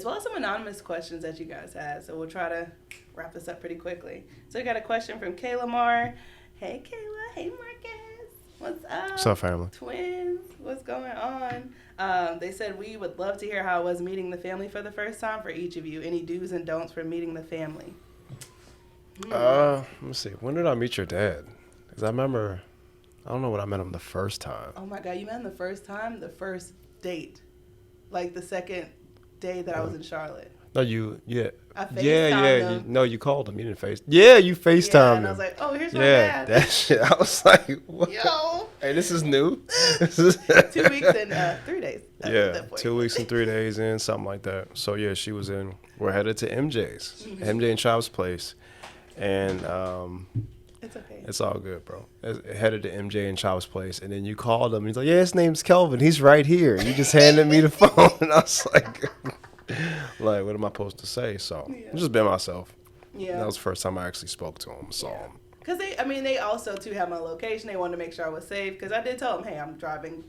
as well as some anonymous questions that you guys had. So we'll try to wrap this up pretty quickly. So we got a question from Kayla Marr. Hey Kayla, hey Marcus. What's What's up? up, family? Twins, what's going on? They said we would love to hear how it was meeting the family for the first time for each of you. Any do's and don'ts for meeting the family? Let me see. When did I meet your dad? Because I remember, I don't know when I met him the first time. Oh my God, you met him the first time? The first date. Like the second day that I was in Charlotte. No, yeah. I FaceTimed Yeah. him. No, you called him. You didn't face. Yeah, you Yeah, FaceTimed and I him. was like, oh, here's my Yeah, dad. that shit. I was like, what? Yo. Hey, this is new. 2 weeks and 3 days. At Yeah, that point. 2 weeks and 3 days in, something like that. So yeah, she was in. We're headed to MJ's, MJ and Child's place, and It's okay. it's all good, bro. Headed to MJ and Child's place, and then you called him. He's like, yeah, his name's Kelvin. He's right here. You just handed me the phone, and I was like, like, what am I supposed to say? So Yeah. I'm just being myself. Yeah. That was the first time I actually spoke to him, saw him. Because they also, too, had my location. They wanted to make sure I was safe. Because I did tell them, hey, I'm driving,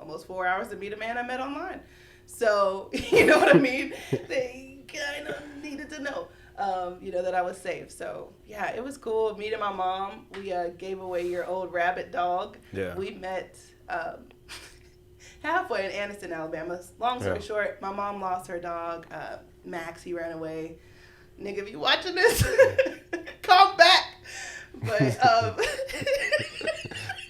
almost 4 hours to meet a man I met online. So, you know what I mean? They kind of needed to know, that I was safe. So, yeah, it was cool. Meeting my mom. We gave away your old rabbit dog. Yeah. We met halfway in Anniston, Alabama. Long story short, my mom lost her dog, Max. He ran away. Nigga, if you watching this, come back. But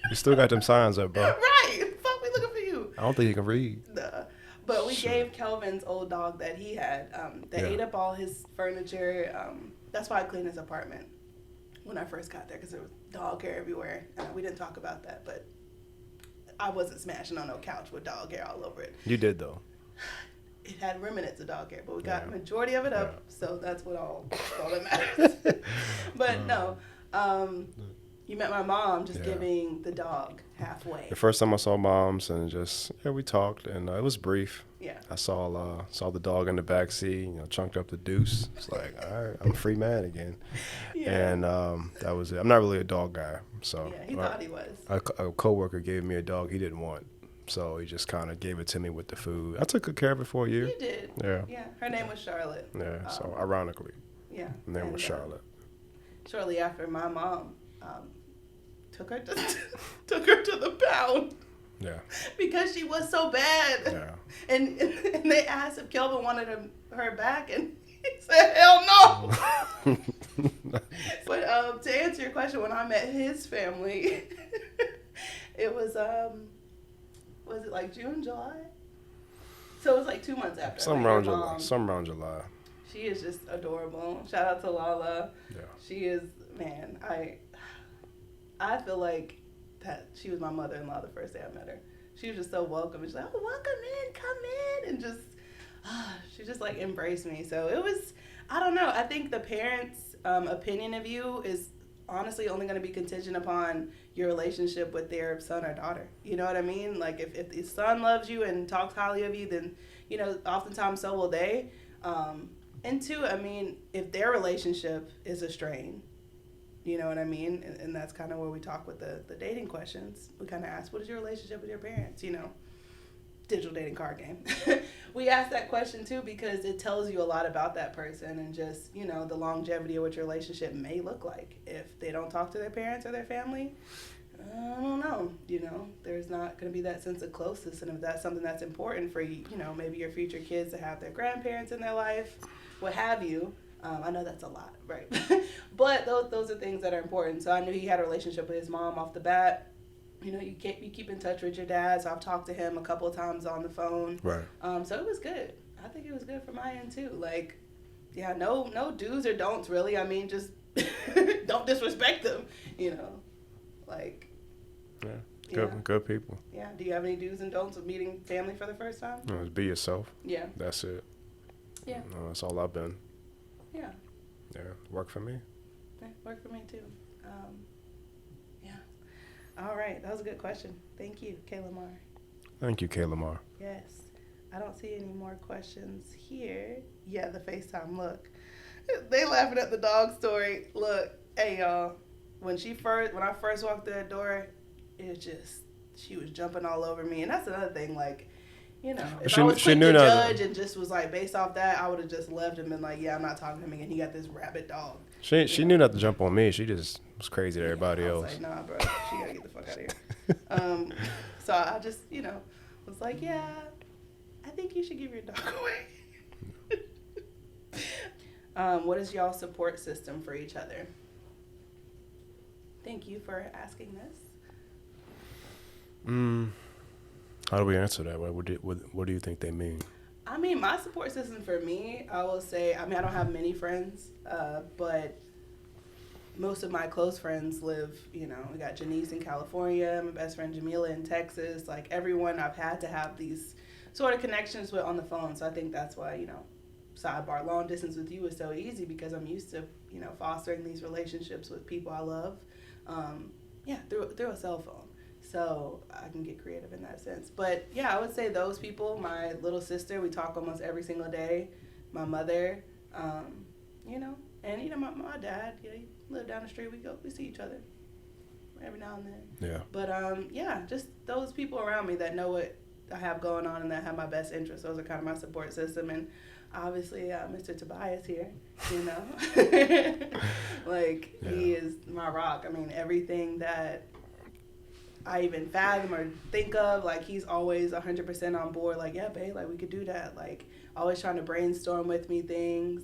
You still got them signs up, bro. right, fuck, we looking for you. I don't think he can read. Nah. But we Shit. gave Kelvin's old dog that he had. That ate up all his furniture. That's why I cleaned his apartment when I first got there because there was dog hair everywhere. We didn't talk about that, but I wasn't smashing on no couch with dog hair all over it. You did though. It had remnants of dog hair, but we got Yeah. majority of it up, so that's all that matters. But no, you met my mom just giving the dog halfway. The first time I saw moms and we talked and it was brief. Yeah. I saw the dog in the back seat, chunked up the deuce. It's like, all right, I'm a free man again. Yeah. And that was it. I'm not really a dog guy, so Yeah, he thought he was. a coworker gave me a dog he didn't want, so he just kind of gave it to me with the food. I took good care of it for a year. You did. Yeah. Yeah. Her name was Charlotte. Yeah. So ironically, Yeah. her name And, was Charlotte. Shortly after, my mom took her to the pound Yeah. because she was so bad. Yeah. And they asked if Kelvin wanted her back, and he said, "Hell no." But to answer your question, when I met his family, it was it like June, July? So it was like 2 months after. I Some met her around July. mom. Some around July. She is just adorable. Shout out to Lala. Yeah. She is, man, I feel like that she was my mother-in-law the first day I met her. She was just so welcome. She's like, oh, welcome in, come in. And just, she just like embraced me. So it was, I don't know. I think the parents' opinion of you is honestly only going to be contingent upon your relationship with their son or daughter. You know what I mean? Like if the son loves you and talks highly of you, then, oftentimes so will they. And two, I mean, if their relationship is a strain, you know what I mean? And that's kind of where we talk with the dating questions. We kind of ask, what is your relationship with your parents? Digital dating card game. We ask that question too because it tells you a lot about that person and just, the longevity of what your relationship may look like. If they don't talk to their parents or their family, I don't know. There's not going to be that sense of closeness. And if that's something that's important for you, maybe your future kids to have their grandparents in their life, what have you. I know that's a lot, right? But those are things that are important. So I knew he had a relationship with his mom off the bat. You keep in touch with your dad. So I've talked to him a couple of times on the phone. Right. So it was good. I think it was good for my end too. Like, yeah, no do's or don'ts really. I mean, just don't disrespect them. Like. Yeah. Good people. Yeah. Do you have any do's and don'ts of meeting family for the first time? Just be yourself. Yeah. That's it. Yeah. That's all I've been. Yeah. Yeah. Work for me. Yeah, worked for me too. Yeah. All right. That was a good question. Thank you, Kayla Marr. Thank you, Kayla Marr. Yes. I don't see any more questions here. Yeah, the FaceTime. Look. They laughing at the dog story. Look. Hey, y'all. When I first walked through that door, it was just, she was jumping all over me. And that's another thing. Like, You know, if She- I was she quick knew to not- judge and just was like based off that, I would have just left and been like, yeah, I'm not talking to him again. He got this rabid dog. She knew not to jump on me. She just was crazy to everybody I else. was like, nah, bro, she gotta get the fuck out of here. So I just, was like, yeah, I think you should give your dog away. What is y'all's support system for each other? Thank you for asking this. How do we answer that? What do you think they mean? I mean, my support system for me, I will say, I don't have many friends, but most of my close friends live, we got Janice in California, my best friend Jamila in Texas, like everyone I've had to have these sort of connections with on the phone. So I think that's why, sidebar, long distance with you is so easy because I'm used to, fostering these relationships with people I love, through a cell phone. So I can get creative in that sense. But yeah, I would say those people, my little sister, we talk almost every single day, my mother, and my dad, he lived down the street, we see each other every now and then. Yeah. But just those people around me that know what I have going on and that have my best interests, those are kind of my support system. And obviously Mr. Tobias here, like he is my rock. I mean, everything that I even fathom or think of, like he's always 100% on board, like, yeah, babe, like we could do that, like always trying to brainstorm with me things.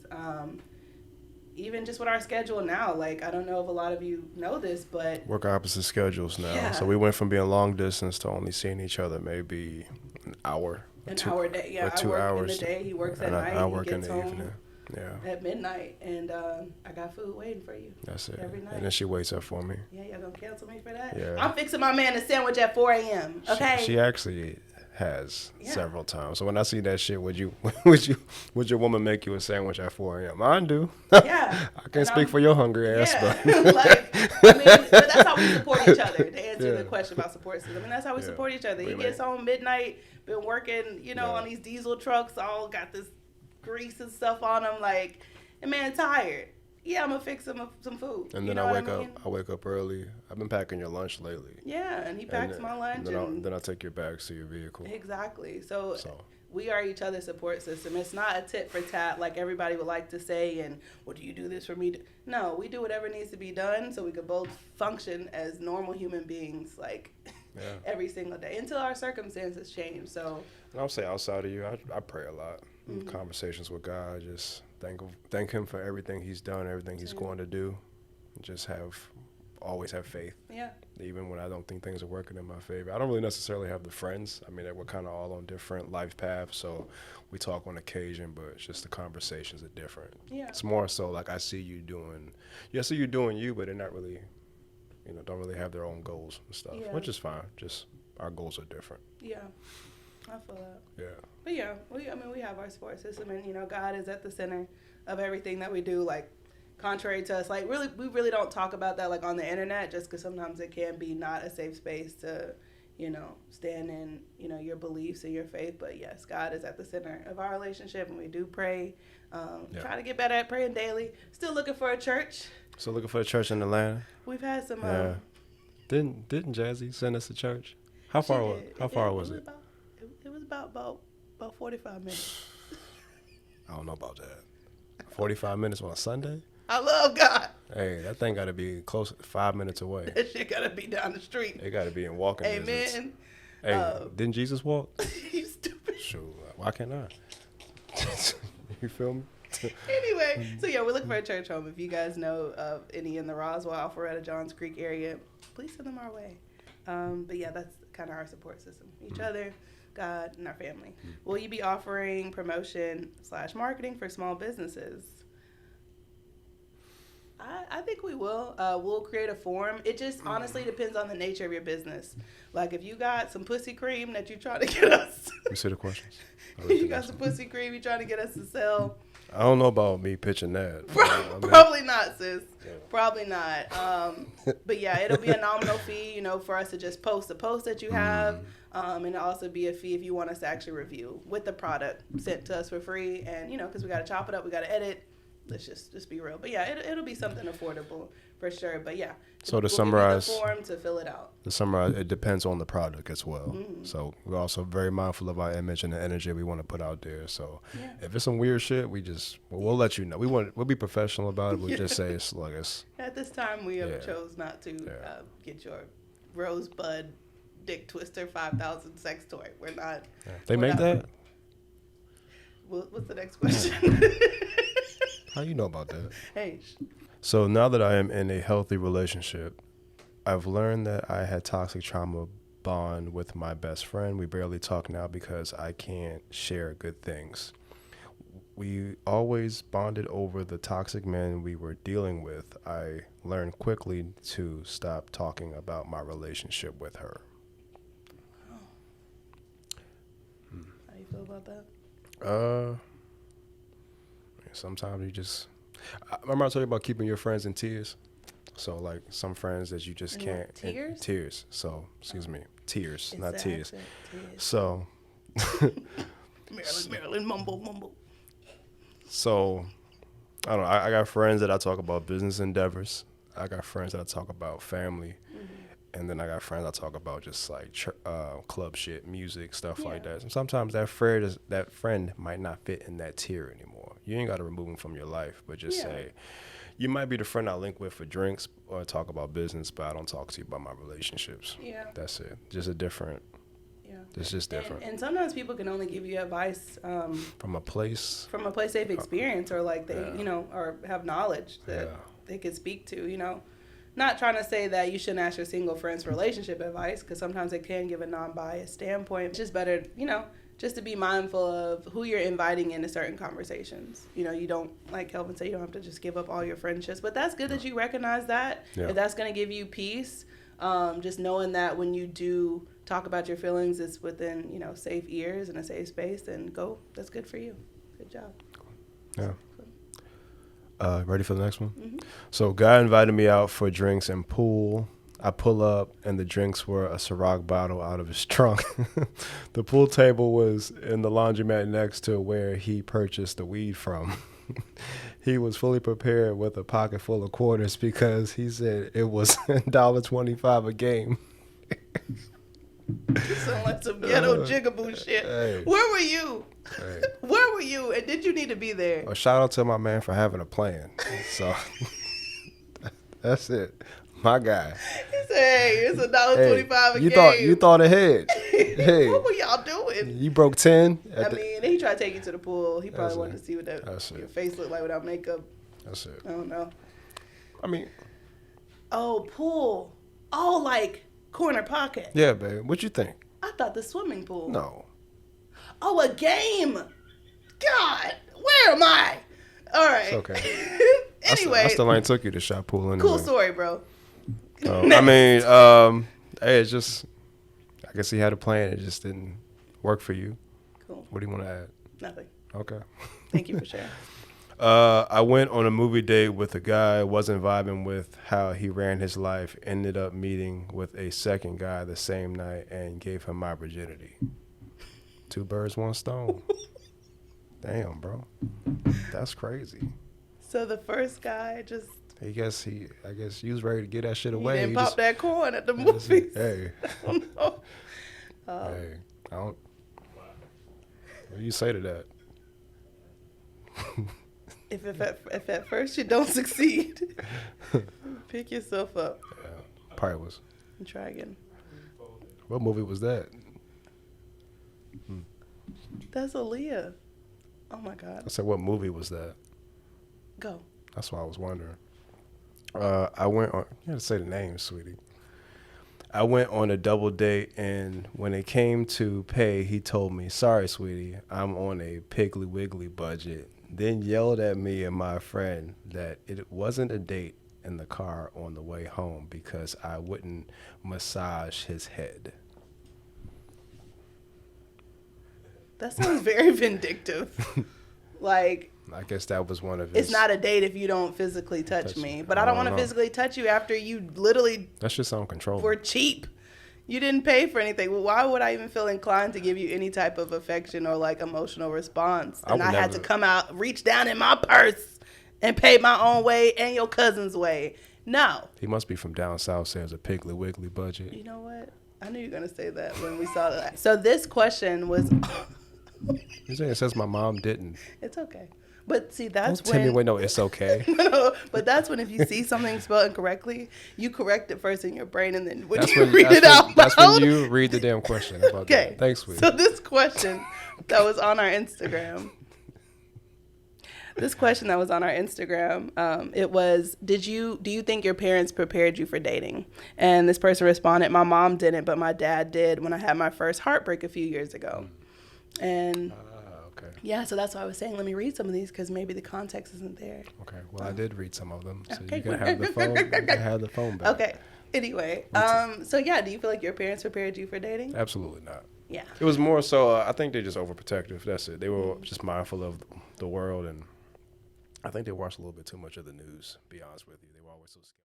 Even just with our schedule now, like I don't know if a lot of you know this, but Work opposite schedules now. Yeah. So we went from being long distance to only seeing each other maybe an hour. hour a day. Yeah, or 2 I work hours. in the day, he works at And night, I he work in gets the home evening. Yeah. at midnight, and I got food waiting for you. That's it. Every night. And then she waits up for me. Yeah, y'all gonna cancel me for that? Yeah. I'm fixing my man a sandwich at 4 a.m. Okay. She actually has Yeah. several times. So when I see that shit, would your woman make you a sandwich at 4 a.m.? Mine do. Yeah. I can't speak for your hungry ass, Yeah. but but that's how we support each other. To answer Yeah. the question about support system, that's how we Yeah. support each other. He Wait, gets home midnight, been working, Yeah. on these diesel trucks, all got this grease and stuff on them, like, and man, tired. Yeah, I'm gonna fix him some food. and You then know I what wake mean? up. I wake up early. I've been packing your lunch lately. Yeah, and he packs And my lunch. Then I'll take your bags to your vehicle. Exactly. So So we are each other's support system. It's not a tit for tat like everybody would like to say, and, well, do you do this for me? No, we do whatever needs to be done so we can both function as normal human beings, like, yeah. every single day until our circumstances change. So, And I'll say outside of you, I pray a lot. Mhm. Conversations with God, just thank him for everything he's done, everything he's Same. going to do. Just always have faith, yeah. even when I don't think things are working in my favor. I don't really necessarily have the friends. I mean, we're kind of all on different life paths, so we talk on occasion, but it's just the conversations are different. Yeah. It's more so like I see you doing you, but they're not really, don't really have their own goals and stuff, Yeah. which is fine. Just our goals are different. Yeah. I feel that. Yeah. But yeah, we have our support system, and, God is at the center of everything that we do, like, contrary to us, like, really, we really don't talk about that, like, on the internet, just because sometimes it can be not a safe space to, stand in, your beliefs and your faith. But yes, God is at the center of our relationship, and we do pray. Try to get better at praying daily. Still looking for a church. So looking for a church in Atlanta. We've had some. Yeah. Didn't Jazzy send us to church? How far was it? It was about 45 minutes. I don't know about that. 45 minutes on a Sunday? I love God. Hey, that thing got to be close, 5 minutes away. That shit gotta be down the street. It got to be in walking distance. Amen. Hey, didn't Jesus walk? You stupid. Shoot, why can't I? You feel me? Anyway, so yeah, we're looking for a church home. If you guys know of any in the Roswell, Alpharetta, Johns Creek area, please send them our way. But yeah, that's kind of our support system. Each other, God, and our family. Will you be offering promotion/marketing for small businesses? I think we will. We'll create a form. It just honestly depends on the nature of your business. Like, if you got some pussy cream that you're trying to get us. You see the questions? You got some pussy cream you're trying to get us to sell. I don't know about me pitching that. Probably not, sis. Yeah. Probably not. But yeah, it'll be a nominal fee, for us to just post the post that you have. And it'll also be a fee if you want us to actually review with the product sent to us for free. And, because we got to chop it up, we got to edit. let's just be real. But yeah, it'll be something affordable for sure. But yeah. So to we'll summarize, give you the form to fill it out. it depends on the product as well. So we're also very mindful of our image and the energy we want to put out there. So if it's some weird shit, we'll let you know. We'll be professional about it. We'll just say it's like it's. At this time, we have chose not to get your Rosebud Dick Twister 5,000 sex toy. We're not. They make that. What's the next question? How you know about that? Hey. So now that I am in a healthy relationship, I've learned that I had toxic trauma bond with my best friend. We barely talk now because I can't share good things. We always bonded over the toxic men we were dealing with. I learned quickly to stop talking about my relationship with her. How do you feel about that? Sometimes you just. I remember I told you about keeping your friends in tears. So like some friends that you just can't. Tears. Tears. So excuse me, tears, It's not the tears. accent, tears. So. Maryland, mumble. So, I don't know. I got friends that I talk about business endeavors. I got friends that I talk about family. And then I got friends I talk about just like club shit, music, stuff like that. And sometimes that friend might not fit in that tier anymore. You ain't got to remove them from your life, but just say, you might be the friend I link with for drinks or talk about business, but I don't talk to you about my relationships. Yeah. That's it. Just a different. Yeah. It's just different. And sometimes people can only give you advice from a place they've experienced or like they, or have knowledge that they could speak to, Not trying to say that you shouldn't ask your single friends for relationship advice, because sometimes it can give a non-biased standpoint. It's just better, just to be mindful of who you're inviting into certain conversations. You don't, like Kelvin said, you don't have to just give up all your friendships. But that's good that you recognize that. Yeah. If that's going to give you peace, just knowing that when you do talk about your feelings, it's within, safe ears and a safe space, then go. That's good for you. Good job. Yeah. Ready for the next one? Mm-hmm. So, guy invited me out for drinks and pool. I pull up, and the drinks were a Ciroc bottle out of his trunk. The pool table was in the laundromat next to where he purchased the weed from. He was fully prepared with a pocket full of quarters because he said it was $1.25 a game. You sound like some ghetto jigaboo shit. Hey. Where were you? Hey. Where were you? And did you need to be there? A shout out to my man for having a plan. So that's it. My guy. He said, "Hey, it's $1.25 a game." You thought ahead. Hey, what were y'all doing? You broke 10. He tried to take you to the pool. He probably wanted to see what your face looked like without makeup. That's it. I don't know. Oh, pool. Oh, like corner pocket. Yeah, babe. What you think? I thought the swimming pool. No. Oh, a game. God, where am I? All right. It's okay. Anyway. I still ain't took you to shot pool anyway. Cool story, bro. Hey, it's just, I guess he had a plan. It just didn't work for you. Cool. What do you want to add? Nothing. Okay. Thank you for sharing. I went on a movie date with a guy, wasn't vibing with how he ran his life, ended up meeting with a second guy the same night and gave him my virginity. 2 birds, 1 stone. Damn, bro. That's crazy. So the first guy just... I guess you was ready to get that shit away. He didn't pop that corn at the movies. Hey. No. Hey, I don't... What do you say to that? If at first you don't succeed, pick yourself up. Yeah, probably was. And try again. What movie was that? That's Aaliyah. Oh my God. I said, what movie was that? Go. That's why I was wondering. I went on. You had to say the name, sweetie. I went on a double date, and when it came to pay, he told me, "Sorry, sweetie, I'm on a Piggly Wiggly budget." Then yelled at me and my friend that it wasn't a date in the car on the way home because I wouldn't massage his head. That sounds very vindictive. Like, I guess that was one of his... It's not a date if you don't physically touch me. But I don't want to physically touch you after you literally... That's just uncontrollable. Were cheap. You didn't pay for anything. Well, why would I even feel inclined to give you any type of affection or like emotional response? And I had to come out, reach down in my purse and pay my own way and your cousin's way. No. He must be from down south saying it's a Piggly Wiggly budget. You know what? I knew you were going to say that when we saw that. So this question was... You're saying it says my mom didn't. It's okay. But see, that's Don't tell me, wait, no, it's okay. No, but that's when if you see something spelled incorrectly, you correct it first in your brain, and then when That's you when, read it out that's when loud. you read the damn question about Okay. that. Thanks, sweetie. So this question that was on our Instagram. It was, do you think your parents prepared you for dating? And this person responded, my mom didn't, but my dad did when I had my first heartbreak a few years ago. And Okay. yeah, so that's why I was saying, let me read some of these because maybe the context isn't there. Okay. Well, I did read some of them, so Okay. you can have the phone. You can have the phone back. Okay. Anyway, so yeah, do you feel like your parents prepared you for dating? Absolutely not. Yeah. It was more so. I think they're just overprotective. That's it. They were just mindful of the world, and I think they watched a little bit too much of the news. To be honest with you, they were always so scared.